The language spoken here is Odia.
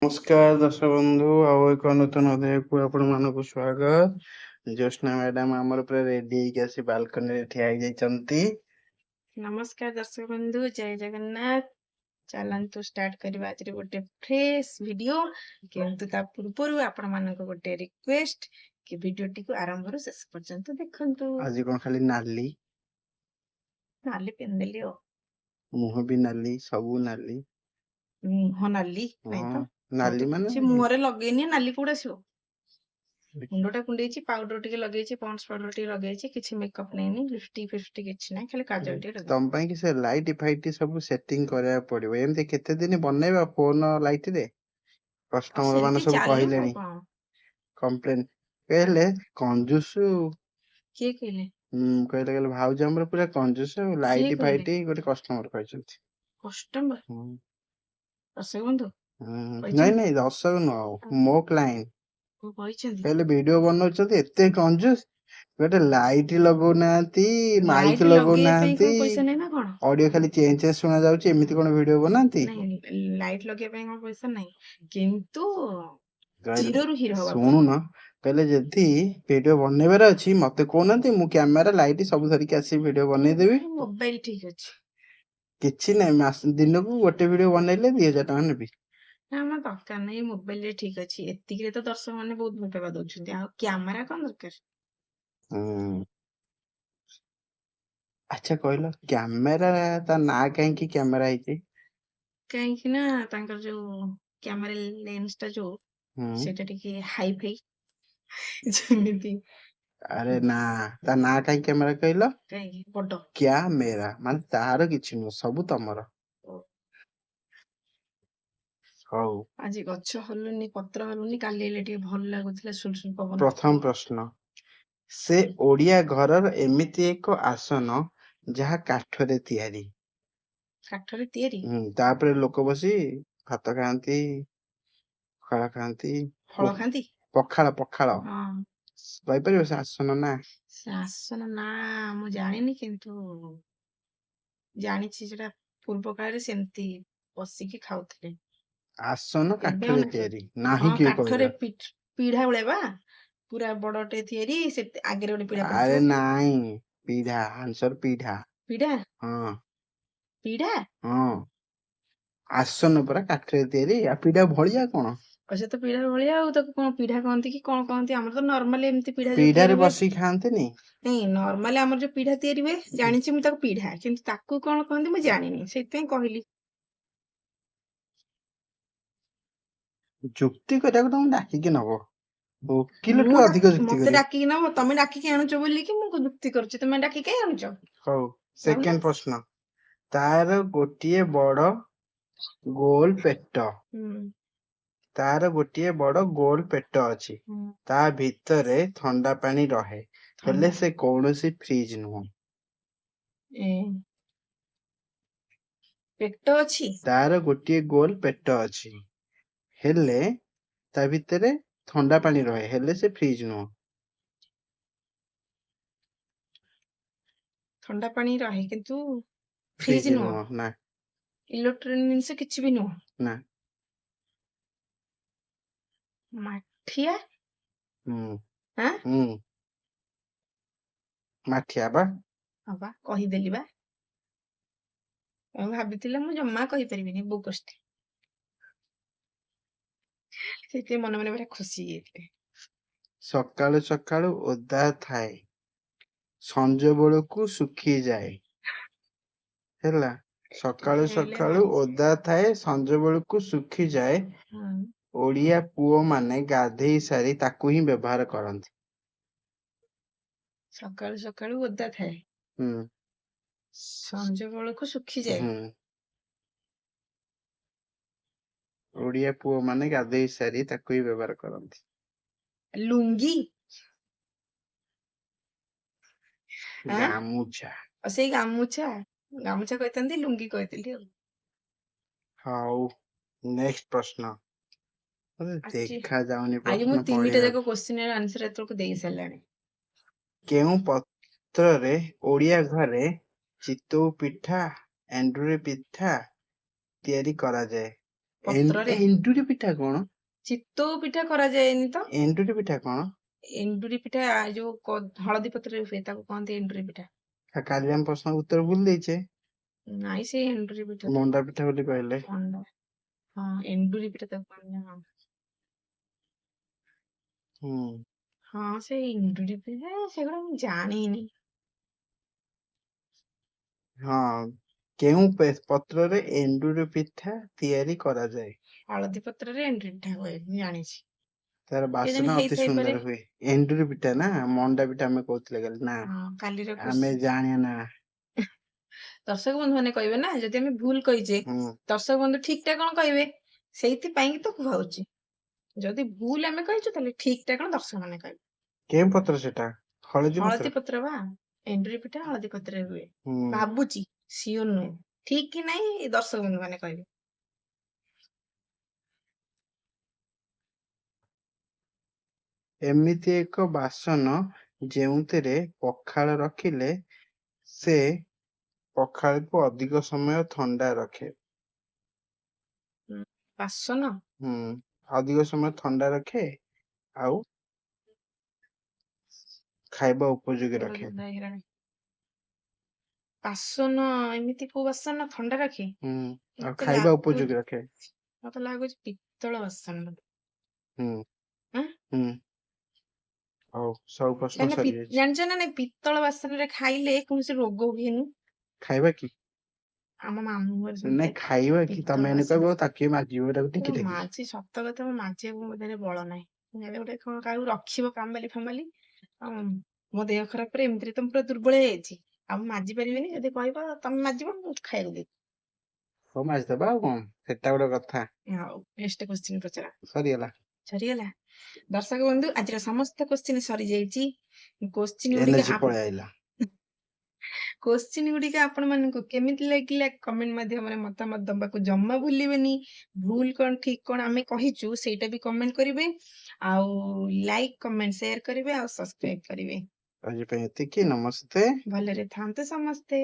ନମସ୍କାର ଦର୍ଶକ ବନ୍ଧୁ, ଆଉ ଏକ ନୂତନ ଅଧ୍ୟାୟକୁ ଆପଣମାନଙ୍କୁ ସ୍ୱାଗତ। ଜ୍ୟୋତ୍ସ୍ନା ମ୍ୟାଡାମ ଆମର ପୁରା ରେଡି ହେଇକି ଆସି ବାଲକୋନିରେ ଠିଆ ହେଇଯାଇଛନ୍ତି। ନମସ୍କାର ଦର୍ଶକ ବନ୍ଧୁ, ଜୟ ଜଗନ୍ନାଥ। ଚାଲନ୍ତୁ ଷ୍ଟାର୍ଟ କରିବା ଆଜିର ଗୋଟେ ଫ୍ରେଶ ଭିଡିଓ। କିନ୍ତୁ ତା ପୂର୍ବରୁ ଆପଣ ମାନଙ୍କୁ ଗୋଟେ ରିକ୍ୱେଷ୍ଟ କି ଭିଡିଓଟିକୁ ଆରମ୍ଭରୁ ଶେଷ ପର୍ଯ୍ୟନ୍ତ ଦେଖନ୍ତୁ। ଆଜି କଣ ଖାଲି ନାଲି? ନାଲି ପିନ୍ଧିଦେଲି ଆଉ। ମୁହଁ ବି ନାଲି, ସବୁ ନାଲି। ମୁହଁ ନାଲି ନାଇଁ ତ, ମୁଁ ନାଲି ତ ମାନେ କିଛି ମୁହଁରେ ଲଗେଇନି, ନାଲି କୋଉଠି ଆସିବ? ମୁଣ୍ଡଟା କୁଣ୍ଡେଇଛି, ପାଉଡର ଟିକେ ଲଗେଇଛି, ପଣ୍ଡସ୍ ପାଉଡର ଟିକେ ଲଗେଇଛି, କିଛି ମେକଅପ୍ ନେଇନି, ଲିପଷ୍ଟିକ୍ ଫିପଷ୍ଟିକ୍ କିଛି ନାହିଁ, ଖାଲି କାଜଲ ଟିକେ ଲଗେଇଛି। ତମ ପାଇଁ କି ସେ ଲାଇଟ୍ ଫାଇଟ୍ ସବୁ ସେଟିଂ କରିବାକୁ ପଡିବ। ଏମିତି କେତେ ଦିନ ବନେଇବା ଫୋନ ଲାଇଟ୍ ରେ? କଷ୍ଟମର ମାନେ ସେମିତି ସବୁ ଚାଲିବ ଆଉ କହିଲେଣି କଣ। କମ୍ପ୍ଲେନ। କହିଲେ କଞ୍ଜୁସୁ। କିଏ କହିଲେ? କହିଲେ ଭାଉଜ ଆମର ପୁରା କଞ୍ଜୁସ, କିଏ ଲାଇଟ୍ କହିଲେ? ଫାଇଟ୍ ଗୋଟେ କଷ୍ଟମର କହିଛନ୍ତି। କଷ୍ଟମର? ହୁଁ। ଦର୍ଶକ ବନ୍ଧୁ ନାଇଁ କହିଛନ୍ତି? ନାଇଁ, ଦର୍ଶକ ନୁହଁ, ମୋ କ୍ଲାଏଣ୍ଟ କୋଉ କହିଛନ୍ତି? କହିଲେ ଭିଡିଓ ବନଉଛନ୍ତି ଏତେ କଞ୍ଜୁସ, ଗୋଟେ ଲାଇଟ୍ ଲଗଉନାହାନ୍ତି, ଲାଇଟ୍ ମାଇକ ଲଗେଇବା ପାଇଁ ଲଗଉନାହାନ୍ତି, କଣ ପଇସା ନାହିଁ ନା କଣ? ଅଡିଓ ଖାଲି ଚେଞ୍ଜ ଶୁଣା ଯାଉଛି, ଏମିତି କଣ ଭିଡିଓ ବନାନ୍ତି? ନାଇଁ, ଲାଇଟ୍ ଲଗେଇବା ପାଇଁ କଣ ପଇସା ନାହିଁ, କିନ୍ତୁ କହିଲେ ଜିରୋ ରୁ ହିରୋ ହବାକୁ ପଡିବ। ଶୁଣୁନ, କହିଲେ ଯଦି ଭିଡିଓ ବନେଇବାର ଅଛି ମତେ କହୁନାହାନ୍ତି, ମୁଁ କ୍ୟାମେରା ଲାଇଟ୍ ସବୁ ଧରିକି ଆସିକି ଭିଡିଓ ବନେଇଦେବି। ମୋବାଇଲ ଠିକ ଅଛି। କିଛି ନାହିଁ, ଦିନକୁ ଗୋଟେ ଭିଡିଓ ବନେଇଲେ 2000 ଟଙ୍କା ନେବି। ନା ଆମର ଦରକାର ନାହିଁ, ମୋବାଇଲ ରେ ଠିକ ଅଛି। ଏତିକିରେ ତ ଦର୍ଶକ ମାନେ ବହୁତ ଭଲ ପାଇବା ଦଉଛନ୍ତି, ଆଉ କ୍ୟାମେରା କଣ ଦରକାର? ହୁଁ। ଆଚ୍ଛା କହିଲ, କ୍ୟାମେରା ତା ନାଁ କାହିଁକି କ୍ୟାମେରା ହେଇଛି? କାହିଁକି ନା ତାଙ୍କର ଯୋଉ କ୍ୟାମେରା ଲେନ୍ସ ଟା ଯୋଉ ସେଇଟା ଟିକେ ହାଇ ଫାଇ, ଯେମିତି। ଆରେ ନା, ତା ନାଁ କାହିଁକି କ୍ୟାମେରା କହିଲ? କାହିଁକି ବଡ କ୍ୟାମେରା ମାନେ ତାର କିଛି ନୁହଁ, ସବୁ ତମର। ହଉ, ଆଜି ଗଛ ହଲୁନି, ପତ୍ର ହଲୁନି, କାଲି ହେଲେ ଟିକେ ଭଲ ଲାଗୁଥିଲା ସୁଲସୁଲ ପବନ। ପ୍ରଥମ ପ୍ରଶ୍ନ, ସେ ଓଡିଆ ଘରର ଏମିତି ଏକ ଆସନ ଯାହା କାଠରେ ତିଆରି। କାଠରେ ତିଆରି? ତାପରେ ଲୋକ ବସି ଭାତ ଖାଆନ୍ତି, ପଖାଳ ଖାଆନ୍ତି। ଫଳ ଖାଆନ୍ତି? ପଖାଳ ପଖାଳ। ହଁ। କହିପାରିବ ସେ ଆସନ ନା? ସେ ଆସନ ନା ମୁଁ ଜାଣିନି, କିନ୍ତୁ ଜାଣିଛି ସେଟା ପୂର୍ବ କାଳରେ ସେମିତି ବସିକି ଖାଉଥିଲେ। ଆସନ ଏବେ ଆଉ କାଠରେ ନାହିଁ। ତିଆରି ନାହିଁ, ହଁ, କିଏ କାଠରେ କହିଲା? ପିଢା ଭଳିଆ ବା, ପୁରା ବଡଟେ ତିଆରି, ସେ ଆଗରେ ଗୋଟେ ପିଢା ଆରେ ପଡିଥିବ। ନାଇଁ, ପିଢା, ଆନ୍ସର ପିଢା। ପିଢା? ହଁ ପିଢା? ହଁ, ଆସନ ପରା କାଠରେ ତିଆରି, ଆଉ ପିଢା ଭଳିଆ କଣ? ସେ ତ ପିଢା ଭଳିଆ, ଆଉ ତାକୁ କଣ ପିଢା କହନ୍ତି କି କଣ କହନ୍ତି? ଆମର ତ ନର୍ମାଲି ଏମିତି ପିଢା ଯୋଉ ପିଢାରେ ତିଆରି ହୁଏ। ବସିକି ଖାଆନ୍ତିନି? ନାଇଁ, ନର୍ମାଲି ଆମର ଯୋଉ ପିଢା ତିଆରି ହୁଏ, ଜାଣିଛି ମୁଁ ତାକୁ ପିଢା, କିନ୍ତୁ ତାକୁ କଣ କହନ୍ତି ମୁଁ ଜାଣିନି, ସେଇଥିପାଇଁ କହିଲି। ଯୁକ୍ତି କରିବାକୁ ତମକୁ ଡାକିକି ନବ, ଓକିଲଠୁ ମୁଁ ଅଧିକ ଯୁକ୍ତି ମତେ କରିବ। ଡାକିକି ନବ, ତମେ ଡାକିକି ଆଣୁଛ ବୋଲିକି ମୁଁ ଯୁକ୍ତି କରୁଛି, ତମେ ଡାକିକି କାଇଁ ଆଣୁଛ? ହଉ, ଯାଉନ। ସେକେଣ୍ଡ ପ୍ରଶ୍ନ, ତାର ଗୋଟିଏ ବଡ ଗୋଲ ପେଟ। ତାର ଗୋଟିଏ ବଡ ଗୋଲ ପେଟ ଅଛି, ତା ଭିତରେ ଥଣ୍ଡା ପାଣି ରହେ, ହେଲେ ସେ କୌଣସି ଫ୍ରିଜ ନୁହଁ। ପେଟ ଅଛି? ତାର ଗୋଟିଏ ଗୋଲ ପେଟ ଅଛି, ହେଲେ ତା ଭିତରେ ଥଣ୍ଡା ପାଣି ରହେ, ହେଲେ ସେ ଫ୍ରିଜ ନୁହଁ। ଥଣ୍ଡା ପାଣି ରହେ କିନ୍ତୁ ଫ୍ରିଜ ଫ୍ରିଜ ନୁହଁ। ନା। ଇଲେକ୍ଟ୍ରୋନିକ ଜିନିଷ କିଛି ବି ନୁହଁ। ନା। ମାଠିଆ? ଆଁ? ମାଠିଆ ବା। ହଁ ବା, କହିଦେଲି ବା। ମୁଁ ଭାବିଥିଲେ ମୁଁ ଜମା କହିପାରିବିନି, ବୋକଷ୍ଟି। ସେଥିପାଇଁ ମନେ ମନେ ପୁରା ଖୁସି ହେଇଯାଇଥିଲେ। ସକାଳୁ ସକାଳୁ ଓଦା ଥାଏ, ସଞ୍ଜ ବେଳକୁ ଶୁଖିଯାଏ। ହେଲା, ସକାଳୁ ସକାଳୁ ଓଦା ଥାଏ, ସଞ୍ଜ ବେଳକୁ ଶୁଖିଯାଏ, ଓଡିଆ ପୁଅ ମାନେ ଗାଧେଇ ସାରି ତାକୁ ହିଁ ବ୍ୟବହାର କରନ୍ତି। ସକାଳୁ ସକାଳୁ ଓଦା ଥାଏ, ସଞ୍ଜ ବେଳକୁ ଶୁଖିଯାଏ। ଓଡିଆ ପୁଅ ମାନେ ଗାଧେଇ ସାରି ତାକୁ ହିଁ ବ୍ୟବହାର କରନ୍ତି। ଲୁଙ୍ଗି? ଗାମୁଛା। ସେଇ ଗାମୁଛା, ଗାମୁଛା କହିଥାନ୍ତି, ଲୁଙ୍ଗି କହିଥିଲି ଆଉ। ହଉ, ନେକ୍ସଟ ପ୍ରଶ୍ନ। ଦେଖା ଯାଉନି ଆଜି ମୁଁ ପ୍ରଶ୍ନ 3ଟା ପଢିବାକୁ। ଯାକ କୋଶ୍ଚିନ୍ ର ଆନ୍ସର ଏତେବେଳକୁ ଦେଇ ସାରିଲାଣି। କେଉଁ ପତ୍ରରେ ଓଡିଆ ଘରେ ଚିତଉ ପିଠା, ଏଣ୍ଡୁରି ପିଠା ତିଆରି କରାଯାଏ ପତ୍ରରେ ଏଣ୍ଡୁରି ପିଠା କଣ? ଚିତଉ ପିଠା କରାଯାଏନି ତ? ଏଣ୍ଡୁରି ପିଠା କଣ? ଏଣ୍ଡୁରି ପିଠା ଯୋଉ ହଳଦୀ ପତ୍ରରେ ହୁଏ ତାକୁ କହନ୍ତି ଏଣ୍ଡୁରି ପିଠା। କାଲି ଆମେ ପ୍ରଶ୍ନ ଉତ୍ତର ଭୁଲି ଦେଇଛେ। ନାଇଁ ସେ ଏଣ୍ଡୁରି ପିଠା ତ। ମଣ୍ଡା ପିଠା ବୋଲି କହିଲେ। ମଣ୍ଡା। ହଁ ଏଣ୍ଡୁରି ପିଠା ତାକୁ କହନ୍ତି। ହଁ ହୁଁ ହଁ ସେ ଏଣ୍ଡୁରି ପିଠା ସେଗୁଡା ମୁଁ ଜାଣିନି। ହଁ କେଉଁ ପତ୍ରରେ ଏଣ୍ଡୁରି ପିଠା ତିଆରି କରାଯାଏ? ହଳଦୀ ପତ୍ରରେ ଏଣ୍ଡୁରି ପିଠା ହୁଏ ମୁଁ ଜାଣିଛି। ତାର କେଜାଣି ବାସ୍ନା ଅତି ହେଇଥାଇପାରେ। ସୁନ୍ଦର ହୁଏ। ଏଣ୍ଡୁରି ପିଠା ନା, ମଣ୍ଡା ପିଠା ଆମେ କହୁଥିଲେ କାଲି ନା। ହଁ କାଲିର ଆମେ ଜାଣିଆ ନା। ଦର୍ଶକ ବନ୍ଧୁ ମାନେ କହିବେ ନା ଯଦି ଆମେ ଭୁଲ କହିଛେ, ହୁଁ ଦର୍ଶକ ବନ୍ଧୁ ଠିକ ଟା କଣ କହିବେ, ସେଇଥିପାଇଁ କି ତ କୁହାଉଛି। ଯଦି ଭୁଲ ଆମେ କହିଛୁ ତାହେଲେ ଠିକ ଟା କଣ ଦର୍ଶକ ମାନେ କହିବେ। କେଉଁ ପତ୍ର ସେଟା? ହଳଦୀ ପତ୍ର ବା, ଏଣ୍ଡୁରି ପିଠା ହଳଦୀ ପତ୍ରରେ ହୁଏ। ହୁଁ ଭାବୁଛି, ସିଓର ନୁହେଁ। ଠିକ କି ନାଇଁ ଦର୍ଶକ ବନ୍ଧୁ ମାନେ କହିବେ। ଏମିତି ଏକ ବାସନ ଯେଉଁଥିରେ ପଖାଳ ରଖିଲେ ସେ ପଖାଳକୁ ଅଧିକ ସମୟ ଥଣ୍ଡା ରଖେ। ବାସନ? ହୁଁ, ଅଧିକ ସମୟ ଥଣ୍ଡା ରଖେ ଆଉ ଖାଇବା ଉପଯୋଗୀ ମୁଣ୍ଡ ରଖେ। ବିନ୍ଧା ହେଇଗଲାଣି। ବାସନ, ଏମିତି କୋଉ ବାସନ ଥଣ୍ଡା ରଖେ? ହୁଁ, ଆଉ ମତେ ଖାଇବା ଲାଗୁଛି ଉପଯୋଗୀ ରଖେ। ମତେ ଲାଗୁଛି ପିତ୍ତଳ ବାସନ ବୋଧେ। ହୁଁ ଆଁ? ହୁଁ। ହଉ, ସବୁ ପ୍ରଶ୍ନ ସରିଯାଇଛି। ଜାଣିଛ ନା ନାଇଁ, ପିତ୍ତଳ ବାସନରେ ଖାଇଲେ କୌଣସି ରୋଗ ହୁଏନି। ଖାଇବା କି? ଆମ ମାମୁଁ ଘରେ ନାଇଁ, ସେମିତି ଖାଇବା କି? ପିତ୍ତଳ ତମେ ଏନେ ବାସନ। କହିବ ତାକୁ କିଏ ମାଜିବ ଏଟାକୁ ମୁଁ ଟେକି ଟେକି। ମାଜି ସତ କଥା, ମୁଁ ମାଜିବାକୁ ମୋ ଦେହରେ ବଳ ନାହିଁ। ହେଲେ ଗୋଟେ କଣ କାହାକୁ ରଖିବ କାମବାଲି ଫାମବାଲି, ମୋ ଦେହ ଖରାପ ପରେ ଏମିତିରେ ତ ମୁଁ ପୁରା ଦୁର୍ବଳ ହେଇଯାଇଛି। ଆଉ ମୁଁ ମାଜି ପାରିବିନି, ଯଦି କହିବ ତମେ ମାଜିବ ମୁଁ ଖାଇବାକୁ ଦେବି। ହଉ ମାଜିଦବା ଆଉ କଣ, ସେଟା ଗୋଟେ କଥା। ହଉ, ନେକ୍ସଟ କ୍ୱେଶ୍ଚିନ୍ ପଚାର। ସରିଗଲା। ସରିଗଲା। ଦର୍ଶକ ବନ୍ଧୁ, ଆଜିର ସମସ୍ତ କ୍ୱେଶ୍ଚିନ୍ ସରିଯାଇଛି। କ୍ୱେଶ୍ଚିନ୍ ଗୁଡିକ ଏନର୍ଜି ପଳେଇ ଆଇଲା। କ୍ୱେଶ୍ଚିନ୍ ଗୁଡିକ ଆପଣ ମାନଙ୍କୁ କେମିତି ଲାଗିଲା କମେଣ୍ଟ ମାଧ୍ୟମରେ ମତାମତ ଦବାକୁ ଜମା ଭୁଲିବେନି। ଭୁଲ କଣ ଠିକ କଣ ଆମେ କହିଛୁ ସେଇଟା ବି କମେଣ୍ଟ କରିବେ। ଆଉ ଲାଇକ୍ କମେଣ୍ଟ ସେୟାର କରିବେ ଆଉ ସବସ୍କ୍ରାଇବ କରିବେ। ଆଜି ପାଇଁ ଏତିକି, ନମସ୍ତେ। ଭଲରେ ଥାନ୍ତୁ ସମସ୍ତେ।